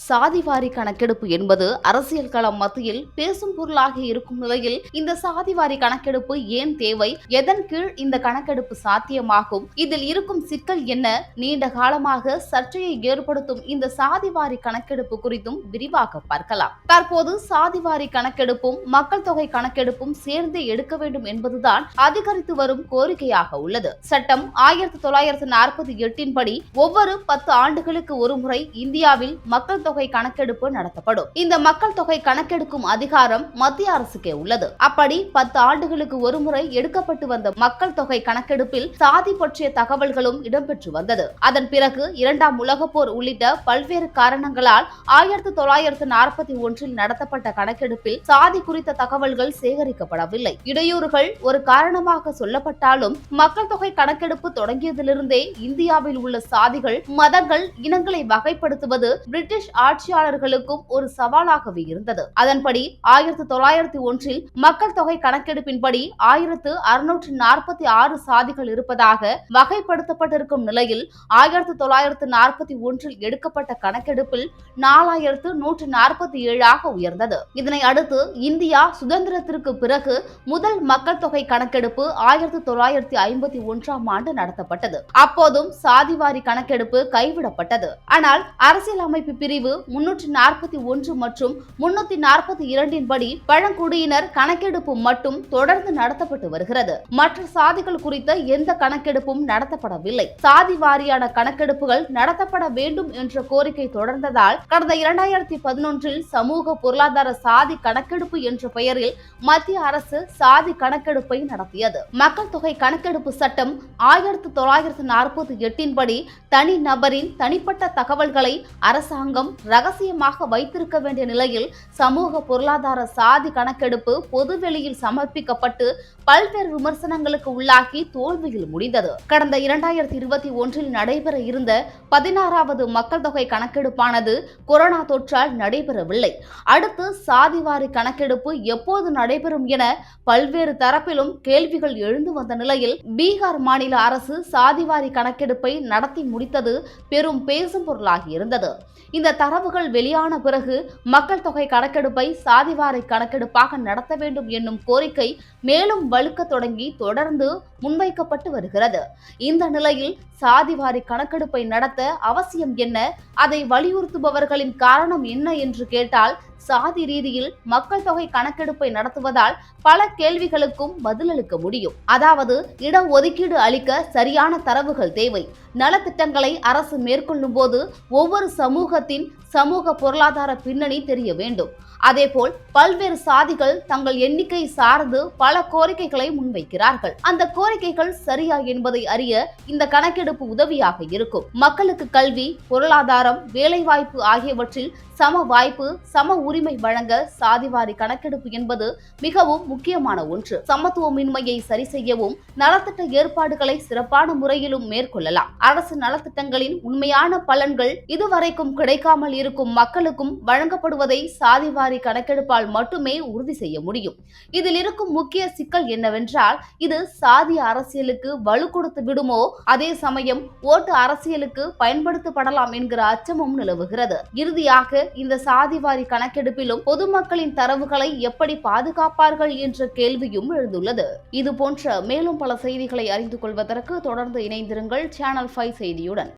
சாதிவாரி கணக்கெடுப்பு என்பது அரசியல் களம் மத்தியில் பேசும் பொருளாக இருக்கும் நிலையில் இந்த சாதிவாரி கணக்கெடுப்பு ஏன் தேவை, எதன் கீழ் இந்த கணக்கெடுப்பு சாத்தியமாகும், இதில் இருக்கும் சிக்கல் என்ன, நீண்ட காலமாக சர்ச்சையை ஏற்படுத்தும் இந்த சாதிவாரி கணக்கெடுப்பு குறித்தும் விரிவாக பார்க்கலாம். தற்போது சாதிவாரி கணக்கெடுப்பும் மக்கள் தொகை கணக்கெடுப்பும் சேர்ந்தே எடுக்க வேண்டும் என்பதுதான் அதிகரித்து வரும் கோரிக்கையாக உள்ளது. சட்டம் 1948 படி ஒவ்வொரு 10 ஆண்டுகளுக்கு ஒருமுறை இந்தியாவில் மக்கள் தொகை கணக்கெடுப்பு நடத்தப்படும். இந்த மக்கள் தொகை கணக்கெடுக்கும் அதிகாரம் மத்திய அரசுக்கே உள்ளது. அப்படி 10 ஆண்டுகளுக்கு ஒருமுறை எடுக்கப்பட்டு வந்த மக்கள் தொகை கணக்கெடுப்பில் சாதி பற்றிய தகவல்களும் இடம்பெற்று வந்தது. அதன் பிறகு 2ஆம் உலகப் போர் உள்ளிட்ட பல்வேறு காரணங்களால் 1941 நடத்தப்பட்ட கணக்கெடுப்பில் சாதி குறித்த தகவல்கள் சேகரிக்கப்படவில்லை. இடையூறுகள் ஒரு காரணமாக சொல்லப்பட்டாலும் மக்கள் தொகை கணக்கெடுப்பு தொடங்கியதிலிருந்தே இந்தியாவில் உள்ள சாதிகள், மதங்கள், இனங்களை வகைப்படுத்துவது பிரிட்டிஷ் ஆட்சியாளர்களுக்கும் ஒரு சவாலாகவே இருந்தது. அதன்படி 1901 மக்கள் தொகை கணக்கெடுப்பின்படி 1646 சாதிகள் இருப்பதாக வகைப்படுத்தப்பட்டிருக்கும் நிலையில் 1941 எடுக்கப்பட்ட கணக்கெடுப்பில் 4147 உயர்ந்தது. இதனை அடுத்து இந்தியா சுதந்திரத்திற்கு பிறகு முதல் மக்கள் தொகை கணக்கெடுப்பு 1951 நடத்தப்பட்டது. அப்போதும் சாதிவாரி கணக்கெடுப்பு கைவிடப்பட்டது. ஆனால் அரசியலமைப்பு பிரிவு 341 மற்றும் 342 படி பழங்குடியினர் கணக்கெடுப்பு மட்டும் தொடர்ந்து நடத்தப்பட்டு வருகிறது. மற்ற சாதிகள் குறித்த எந்த கணக்கெடுப்பும் நடத்தப்படவில்லை. சாதி வாரியான கணக்கெடுப்புகள் நடத்தப்பட வேண்டும் என்ற கோரிக்கை தொடர்ந்ததால் கடந்த 2011 சமூக பொருளாதார சாதி கணக்கெடுப்பு என்ற பெயரில் மத்திய அரசு சாதி கணக்கெடுப்பை நடத்தியது. மக்கள் தொகை கணக்கெடுப்பு சட்டம் 1948 படி தனி நபரின் தனிப்பட்ட தகவல்களை அரசாங்கம் ரகசியமாக வைத்திருக்க வேண்டிய நிலையில் சமூக பொருளாதார சாதி கணக்கெடுப்பு பொதுவெளியில் சமர்ப்பிக்கப்பட்டு பல்வேறு விமர்சனங்களுக்கு உள்ளாகி தோல்வியில் முடிந்தது. கடந்த 2021 நடைபெற இருந்த 16வது மக்கள் தொகை கணக்கெடுப்பானது கொரோனா தொற்றால் நடைபெறவில்லை. அடுத்து சாதிவாரி கணக்கெடுப்பு எப்போது நடைபெறும் என பல்வேறு தரப்பிலும் கேள்விகள் எழுந்து வந்த நிலையில் பீகார் மாநில அரசு சாதிவாரி கணக்கெடுப்பை நடத்தி முடித்தது பெரும் பேசும் பொருளாகி இருந்தது. இந்த தரவுகள் வெளியான பிறகு மக்கள் தொகை கணக்கெடுப்பை சாதிவாரி கணக்கெடுப்பாக நடத்த வேண்டும் என்னும் கோரிக்கை மேலும் வலுக்க தொடங்கி தொடர்ந்து முன்வைக்கப்பட்டு வருகிறது. இந்த நிலையில் சாதிவாரி கணக்கெடுப்பை நடத்த அவசியம் என்ன, அதை வலியுறுத்துபவர்களின் காரணம் என்ன என்று கேட்டால், சாதி ரீதியில் மக்கள் தொகை கணக்கெடுப்பை நடத்துவதால் பல கேள்விகளுக்கும் பதிலளிக்க முடியும். அதாவது இடஒதுக்கீடு அளிக்க சரியான தரவுகள் தேவை. நலத்திட்டங்களை அரசு மேற்கொள்ளும் போது ஒவ்வொரு சமூகத்தின் சமூக பொருளாதார பின்னணி தெரிய வேண்டும். அதேபோல் பல்வேறு சாதிகள் தங்கள் எண்ணிக்கை சார்ந்து பல கோரிக்கைகளை முன்வைக்கிறார்கள். அந்த கோரிக்கைகள் சரியா என்பதை அறிய இந்த கணக்கெடுப்பு உதவியாக இருக்கும். மக்களுக்கு கல்வி, பொருளாதாரம், வேலைவாய்ப்பு ஆகியவற்றில் சம வாய்ப்பு, சம உரிமை வழங்க சாதிவாரி கணக்கெடுப்பு என்பது மிகவும் முக்கியமான ஒன்று. சமத்துவமின்மையை சரி செய்யவும் நலத்திட்ட ஏற்பாடுகளை சிறப்பான முறையிலும் மேற்கொள்ளலாம். அரசு நலத்திட்டங்களின் உண்மையான பலன்கள் இதுவரைக்கும் கிடைக்காமல் இருக்கும் மக்களுக்கும் வழங்கப்படுவதை சாதிவாரி கணக்கெடுப்பால் மட்டுமே உறுதி செய்ய முடியும். இதில் இருக்கும் முக்கிய சிக்கல் என்னவென்றால், இது சாதிய அரசியலுக்கு வலு கொடுத்து விடுமோ, அதே சமயம் ஓட்டு அரசியலுக்கு பயன்படுத்தப்படலாம் என்கிற அச்சமும் நிலவுகிறது. இறுதியாக இந்த சாதிவாரி கணக்கெடுப்பிலும் பொதுமக்களின் தரவுகளை எப்படி பாதுகாப்பார்கள் என்ற கேள்வியும் எழுந்துள்ளது. இது போன்ற மேலும் பல செய்திகளை அறிந்து கொள்வதற்கு தொடர்ந்து இணைந்திருங்கள் சேனல் 5 செய்தியுடன்.